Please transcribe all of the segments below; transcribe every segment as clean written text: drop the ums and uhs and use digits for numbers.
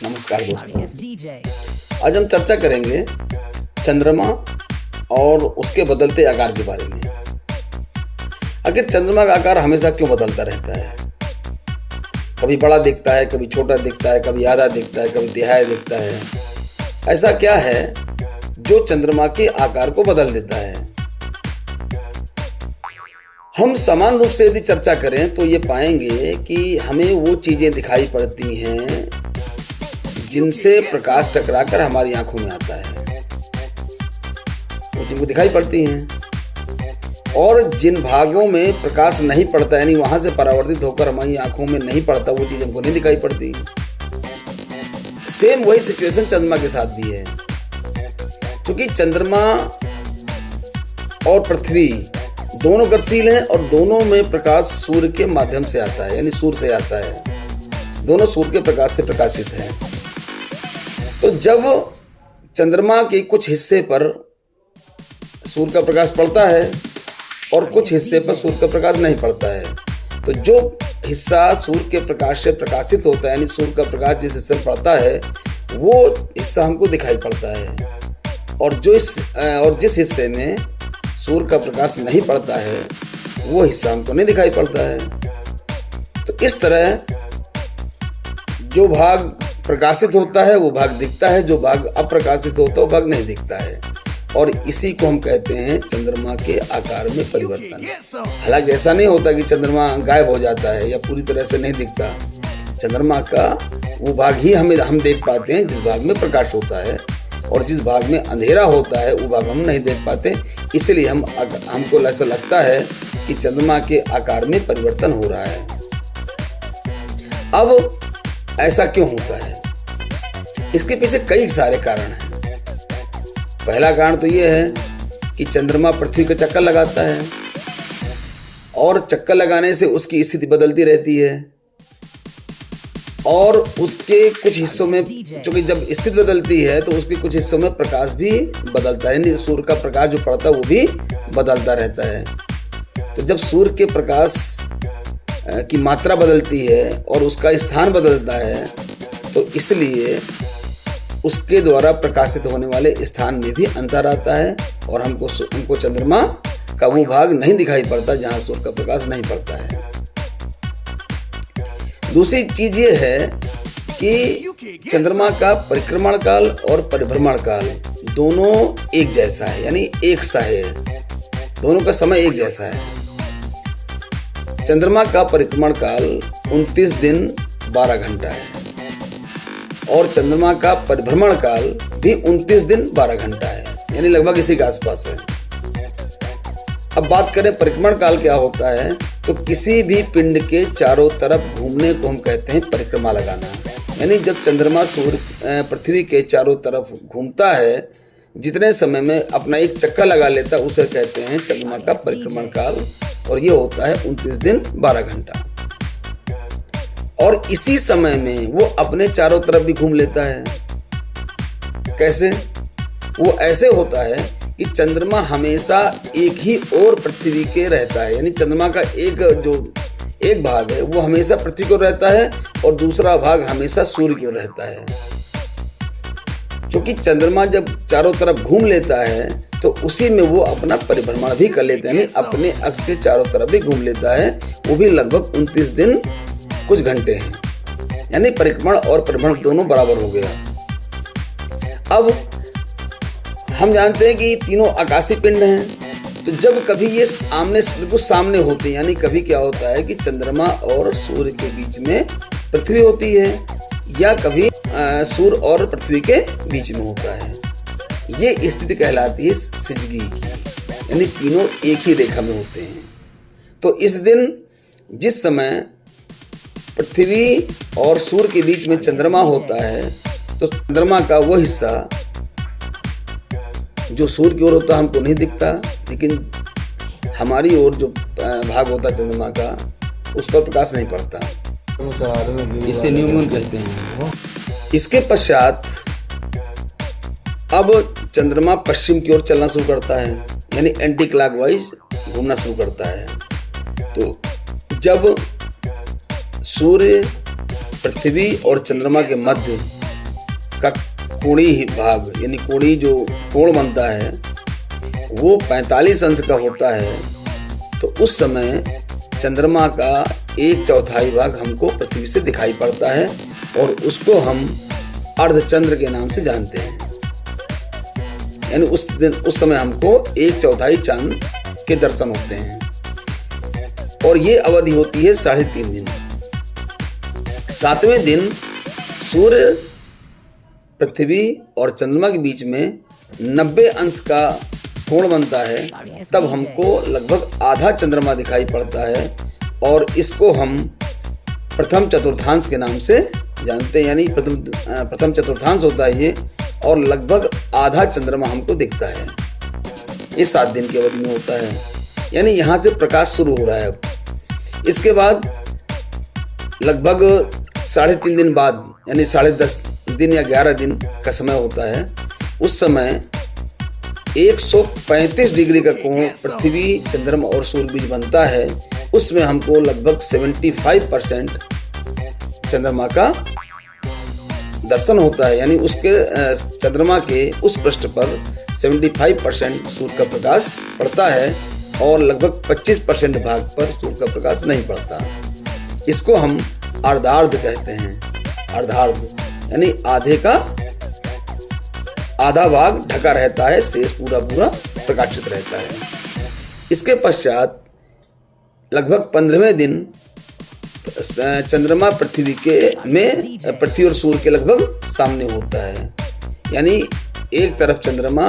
नमस्कार दोस्तों, आज हम चर्चा करेंगे चंद्रमा और उसके बदलते आकार के बारे में। आखिर चंद्रमा का आकार हमेशा क्यों बदलता रहता है? कभी बड़ा दिखता है, कभी छोटा दिखता है, कभी आधा दिखता है, कभी तिहाई दिखता है। ऐसा क्या है जो चंद्रमा के आकार को बदल देता है? हम समान रूप से यदि चर्चा करें तो ये पाएंगे कि हमें वो चीजें दिखाई पड़ती हैं जिनसे प्रकाश टकराकर हमारी आंखों में आता है, वो जिनको दिखाई पड़ती हैं। और जिन भागों में प्रकाश नहीं पड़ता, यानी वहां से परावर्तित होकर हमारी आंखों में नहीं पड़ता, वो चीज हमको नहीं दिखाई पड़ती। सेम वही सिचुएशन चंद्रमा के साथ भी है, क्योंकि चंद्रमा और पृथ्वी दोनों गतिशील हैं और दोनों में प्रकाश सूर्य के माध्यम से आता है, यानी सूर्य से आता है। दोनों सूर्य के प्रकाश से प्रकाशित हैं। तो जब चंद्रमा के कुछ हिस्से पर सूर्य का प्रकाश पड़ता है और कुछ हिस्से पर सूर्य का प्रकाश नहीं पड़ता है, तो जो हिस्सा सूर्य के प्रकाश से प्रकाशित होता है, यानी सूर्य का प्रकाश जिस हिस्से में पड़ता है, वो हिस्सा हमको दिखाई पड़ता है। और जिस हिस्से में सूर्य का प्रकाश नहीं पड़ता है, वो हिस्सा हमको नहीं दिखाई पड़ता है। तो इस तरह जो भाग प्रकाशित होता है वो भाग दिखता है, जो भाग अप्रकाशित होता है वो भाग नहीं दिखता है। और इसी को हम कहते हैं चंद्रमा के आकार में परिवर्तन। हालांकि ऐसा नहीं होता कि चंद्रमा गायब हो जाता है या पूरी तरह से नहीं दिखता। चंद्रमा का वो भाग ही हम देख पाते हैं जिस भाग में प्रकाश होता है, और जिस भाग में अंधेरा होता है वो भाग हम नहीं देख पाते। इसलिए हमको ऐसा लगता है कि चंद्रमा के आकार में परिवर्तन हो रहा है। अब ऐसा क्यों होता है? इसके पीछे कई सारे कारण हैं। पहला कारण तो ये है कि चंद्रमा पृथ्वी का चक्कर लगाता है, और चक्कर लगाने से उसकी स्थिति बदलती रहती है, और उसके कुछ हिस्सों में, क्योंकि जब स्थिति बदलती है तो उसके कुछ हिस्सों में प्रकाश भी बदलता है, यानी सूर्य का प्रकाश जो पड़ता है वो भी बदलता रहता है। तो जब सूर्य के प्रकाश की मात्रा बदलती है और उसका स्थान बदलता है, तो इसलिए उसके द्वारा प्रकाशित होने वाले स्थान में भी अंतर आता है, और हमको चंद्रमा का वो भाग नहीं दिखाई पड़ता जहां सूर्य का प्रकाश नहीं पड़ता है। दूसरी चीज ये है कि चंद्रमा का परिक्रमण काल और परिभ्रमण काल दोनों एक जैसा है, यानी एक सा है। दोनों का समय एक जैसा है। चंद्रमा का परिक्रमण काल 29 दिन 12 घंटा है, और चंद्रमा का परिभ्रमण काल भी 29 दिन 12 घंटा है, यानी लगभग इसी के आसपास है। अब बात करें परिक्रमण काल क्या होता है, तो किसी भी पिंड के चारों तरफ घूमने को हम कहते हैं परिक्रमा लगाना। यानी जब चंद्रमा सूर्य पृथ्वी के चारों तरफ घूमता है, जितने समय में अपना एक चक्कर लगा लेता है, उसे कहते हैं चंद्रमा का परिक्रमण काल, और ये होता है 29 दिन 12 घंटा। और इसी समय में वो अपने चारों तरफ भी घूम लेता है। कैसे? वो ऐसे होता है कि चंद्रमा हमेशा एक ही ओर पृथ्वी के रहता है, यानी चंद्रमा का एक भाग है वो हमेशा पृथ्वी को रहता है, और दूसरा भाग हमेशा सूर्य की ओर रहता है। क्योंकि चंद्रमा जब चारों तरफ घूम लेता है तो उसी में वो अपना परिभ्रमण भी कर लेता है, यानी अपने अक्ष के चारों तरफ भी घूम लेता है। वो भी लगभग 29 दिन कुछ घंटे हैं, यानी परिक्रमण और परिभ्रमण दोनों बराबर हो गया। अब हम जानते हैं कि तीनों आकाशीय पिंड हैं, तो जब कभी ये बिल्कुल सामने होते हैं, यानी कभी क्या होता है कि चंद्रमा और सूर्य के बीच में पृथ्वी होती है, या कभी सूर्य और पृथ्वी के बीच में होता है। ये स्थिति कहलाती है सिजगी की, यानी तीनों एक ही रेखा में होते हैं। तो इस दिन जिस समय पृथ्वी और सूर्य के बीच में चंद्रमा होता है, तो चंद्रमा का वो हिस्सा जो सूर्य की ओर होता है हमको नहीं दिखता, लेकिन हमारी ओर जो भाग होता है चंद्रमा का, उस पर प्रकाश नहीं पड़ता। इसे न्यू मून कहते हैं। इसके पश्चात अब चंद्रमा पश्चिम की ओर चलना शुरू करता है, यानी एंटी क्लॉकवाइज घूमना शुरू करता है। तो जब सूर्य पृथ्वी और चंद्रमा के मध्य का कोणीय भाग यानी कोणीय जो कोण बनता है वो 45 अंश का होता है, तो उस समय चंद्रमा का 1/4 भाग हमको पृथ्वी से दिखाई पड़ता है और उसको हम अर्धचंद्र के नाम से जानते हैं। यानी उस समय हमको 1/4 चांद के दर्शन होते हैं और ये अवधि होती है 3.5 दिन। 7वें दिन सूर्य पृथ्वी और चंद्रमा के बीच में 90 अंश का कोण बनता है, तब हमको लगभग आधा चंद्रमा दिखाई पड़ता है और इसको हम प्रथम चतुर्थांश के नाम से जानते हैं। यानी प्रथम चतुर्थांश होता है ये और लगभग आधा चंद्रमा हमको दिखता है। ये 7 दिन की अवधि में होता है, यानी यहाँ से प्रकाश शुरू हो रहा है। अब इसके बाद लगभग 3.5 दिन बाद यानी 10.5 दिन या 11 दिन का समय होता है। उस समय 135 डिग्री का कोण पृथ्वी, चंद्रमा और सूर्य बीच बनता है। उसमें हमको लगभग 75% चंद्रमा का दर्शन होता है, यानी उसके चंद्रमा के उस पृष्ठ पर 75% सूर्य का प्रकाश पड़ता है और लगभग 25% भाग पर सूर्य का प्रकाश नहीं पड़ता। इसको हम अर्धार्ध कहते हैं। अर्धार्ध यानी आधा भाग ढका रहता है, शेष पूरा प्रकाशित रहता है। इसके पश्चात लगभग 15वें दिन चंद्रमा पृथ्वी और सूर्य के लगभग सामने होता है। यानी एक तरफ चंद्रमा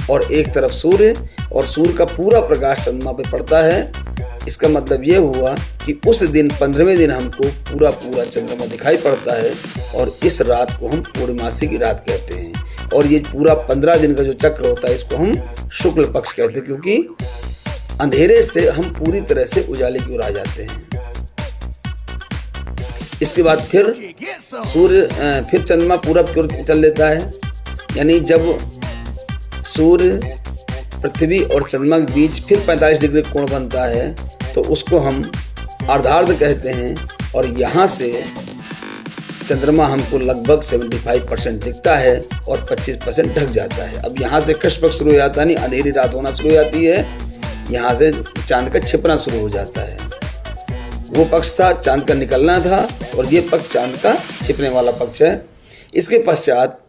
और एक तरफ सूर्य, और सूर्य का पूरा प्रकाश चंद्रमा पे पड़ता है। इसका मतलब ये हुआ कि उस दिन 15वें दिन हमको पूरा चंद्रमा दिखाई पड़ता है और इस रात को हम पूर्णमासी की रात कहते हैं। और ये पूरा 15 दिन का जो चक्र होता है इसको हम शुक्ल पक्ष कहते हैं, क्योंकि अंधेरे से हम पूरी तरह से उजाले की ओर आ जाते हैं। इसके बाद फिर चंद्रमा पूरब की ओर चल लेता है। यानी जब सूर्य, पृथ्वी और चंद्रमा के बीच फिर 45 डिग्री कोण बनता है तो उसको हम अर्धार्ध कहते हैं और यहाँ से चंद्रमा हमको लगभग 75% दिखता है और 25% ढक जाता है। अब यहाँ से कृष्ण पक्ष शुरू हो जाता है, यानी अंधेरी रात होना शुरू हो जाती है। यहाँ से चांद का छिपना शुरू हो जाता है। वो पक्ष था चांद का निकलना था और ये पक्ष चांद का छिपने वाला पक्ष है। इसके पश्चात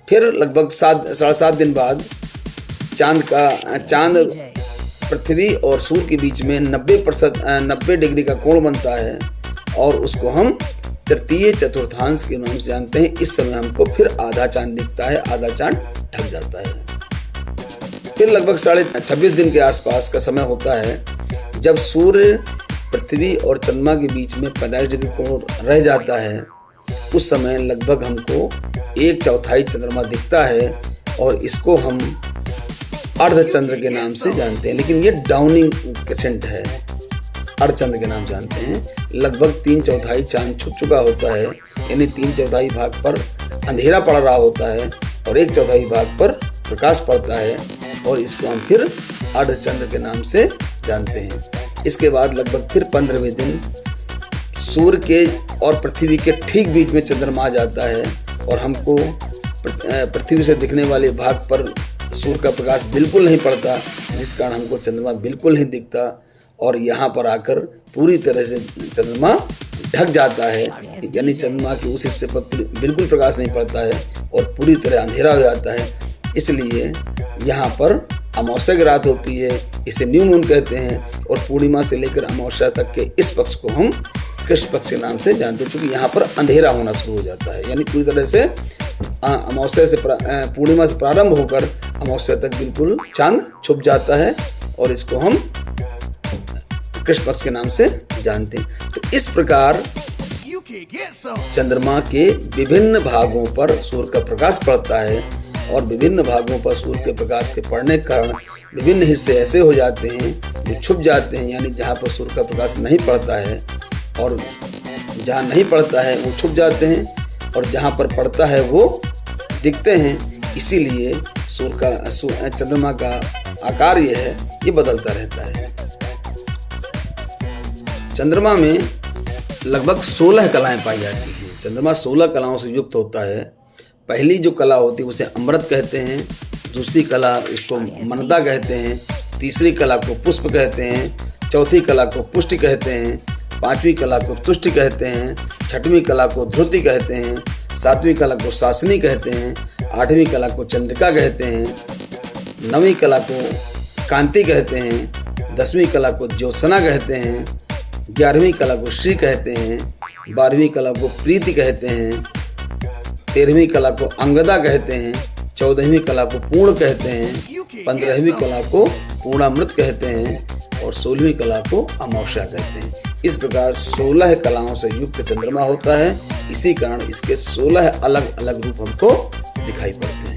फिर लगभग 7.5 दिन बाद चांद पृथ्वी और सूर्य के बीच में 90 डिग्री का कोण बनता है और उसको हम तृतीय चतुर्थांश के नाम से जानते हैं। इस समय हमको फिर आधा चांद दिखता है, आधा चांद ढक जाता है। फिर लगभग 26.5 दिन के आसपास का समय होता है जब सूर्य, पृथ्वी और चंद्रमा के बीच में 45 डिग्री कोण रह जाता है। उस समय लगभग हमको 1/4 चंद्रमा दिखता है और इसको हम अर्धचंद्र के नाम से जानते हैं, लेकिन ये डाउनिंग क्रेसेंट है। अर्धचंद्र के नाम जानते हैं। लगभग 3/4 चांद छुप चुका होता है, यानी 3/4 भाग पर अंधेरा पड़ रहा होता है और 1/4 भाग पर प्रकाश पड़ता है और इसको हम फिर अर्धचंद्र के नाम से जानते हैं। इसके बाद लगभग फिर 15वें दिन सूर्य के और पृथ्वी के ठीक बीच में चंद्रमा आ जाता है और हमको पृथ्वी से दिखने वाले भाग पर सूर्य का प्रकाश बिल्कुल नहीं पड़ता, जिस कारण हमको चंद्रमा बिल्कुल नहीं दिखता और यहाँ पर आकर पूरी तरह से चंद्रमा ढक जाता है। यानी चंद्रमा के उस हिस्से पर बिल्कुल प्रकाश नहीं पड़ता है और पूरी तरह अंधेरा हो जाता है। इसलिए यहाँ पर अमावस्या की रात होती है, इसे न्यू मून कहते हैं और पूर्णिमा से लेकर अमावस्या तक के इस पक्ष को हम कृष्ण पक्ष के नाम से जानते हैं, क्योंकि यहाँ पर अंधेरा होना शुरू हो जाता है। यानी पूरी तरह से अमावस्या से पूर्णिमा से प्रारंभ होकर अमावस्या तक बिल्कुल चांद छुप जाता है और इसको हम कृष्ण पक्ष के नाम से जानते हैं। तो इस प्रकार चंद्रमा के विभिन्न भागों पर सूर्य का प्रकाश पड़ता है और विभिन्न भागों पर सूर्य के प्रकाश के पड़ने के कारण विभिन्न हिस्से ऐसे हो जाते हैं जो छुप जाते हैं, यानी जहाँ पर सूर्य का प्रकाश नहीं पड़ता है और जहाँ नहीं पड़ता है वो छुप जाते हैं और जहाँ पर पड़ता है वो दिखते हैं। इसीलिए चंद्रमा का आकार ये है, ये बदलता रहता है। चंद्रमा में लगभग 16 कलाएं पाई जाती हैं। चंद्रमा 16 कलाओं से युक्त होता है। पहली जो कला होती है उसे अमृत कहते हैं, दूसरी कला इसको मनता कहते हैं, तीसरी कला को पुष्प कहते हैं, चौथी कला को पुष्टि कहते हैं, पांचवी कला को तुष्टि कहते हैं, छठवीं कला को ध्रुति कहते हैं, सातवीं कला को शासनी कहते हैं, आठवीं कला को चंद्रिका कहते हैं, नवीं कला को कांति कहते हैं, 10वीं कला को ज्योत्सना कहते हैं, 11वीं कला को श्री कहते हैं, 12वीं कला को प्रीति कहते हैं, 13वीं कला को अंगदा कहते हैं, 14वीं कला को पूर्ण कहते हैं, 15वीं कला को पूर्णामृत कहते हैं और 16वीं कला को अमावस्या कहते हैं। इस प्रकार 16 कलाओं से युक्त चंद्रमा होता है। इसी कारण इसके 16 अलग अलग रूप हमको दिखाई पड़ते हैं।